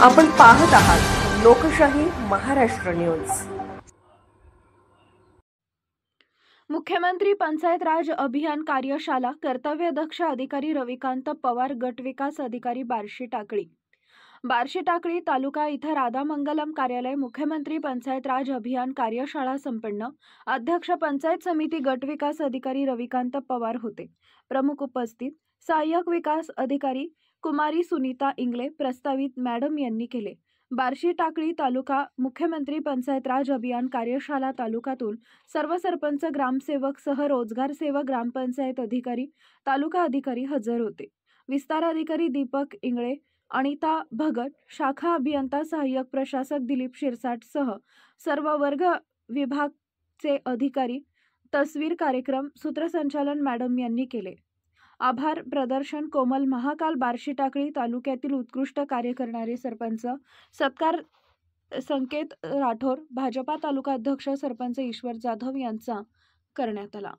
आपण पाहत आहात लोकशाही महाराष्ट्र न्यूज। मुख्यमंत्री पंचायत राज अभियान कार्यशाला कर्तव्यदक्ष अधिकारी रविकांत पवार गट विकास अधिकारी बार्शी टाकळी तालुका इथं राधामंगलम कार्यालय मुख्यमंत्री पंचायत राज अभियान कार्यशाळा संपन्न। अध्यक्ष पंचायत समिती गट विकास अधिकारी रविकांत पवार होते। प्रमुख उपस्थित सहाय्यक विकास अधिकारी कुमारी सुनीता इंगले प्रस्तावित मॅडम यांनी केले। बार्शी टाकळी तालुका मुख्यमंत्री पंचायत राज अभियान कार्यशाला तालुक्यातून सर्व सरपंच ग्रामसेवक सह रोजगार सेवक ग्रामपंचायत अधिकारी तालुका अधिकारी हजर होते। विस्तार अधिकारी दीपक इंगळे, अनिता भगत, शाखा अभियंता सहाय्यक प्रशासक दिलीप शिरसाट सह सर्व वर्ग विभागचे अधिकारी तस्वीर कार्यक्रम सूत्रसंचालन मॅडम यांनी केले। आभार प्रदर्शन कोमल महाकाल बार्शी टाकळी तालुक्यातील उत्कृष्ट कार्य करणारे सरपंच सत्कार संकेत राठोर भाजपा तालुका अध्यक्ष सरपंच ईश्वर जाधव यांचा करण्यात आला।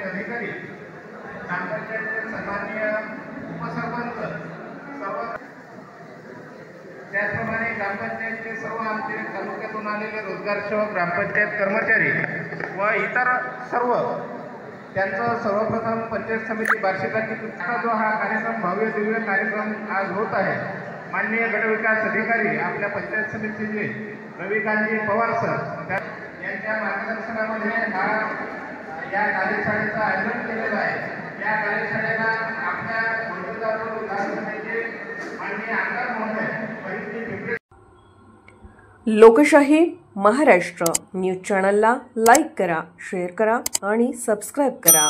अधिकारी ग्रामपंचायतचे सन्माननीय उपसरपंच त्याचप्रमाणे ग्रामपंचायतचे सर्व आमचे तालुक्यातून आलेले रोजगार सेवक ग्रामपंचायत कर्मचारी व इतर सर्व त्यांचं सर्वप्रथम पंचायत समिती वार्षिकाचा जो हा कार्यक्रम भव्य दिव्य कार्यक्रम आज होत आहे। माननीय गटविकास अधिकारी आपल्या पंचायत समितीचे रविकांतजी पवार सर यांच्या मार्गदर्शनामध्ये या कार्यशाळेचं आयोजन केलेलं आहे। या कार्यशाळेला आपल्या विधानसभेचे माननीय आमदार महोदय लोकशाही महाराष्ट्र न्यूज चॅनलला लाईक करा, शेअर करा आणि सबस्क्राईब करा।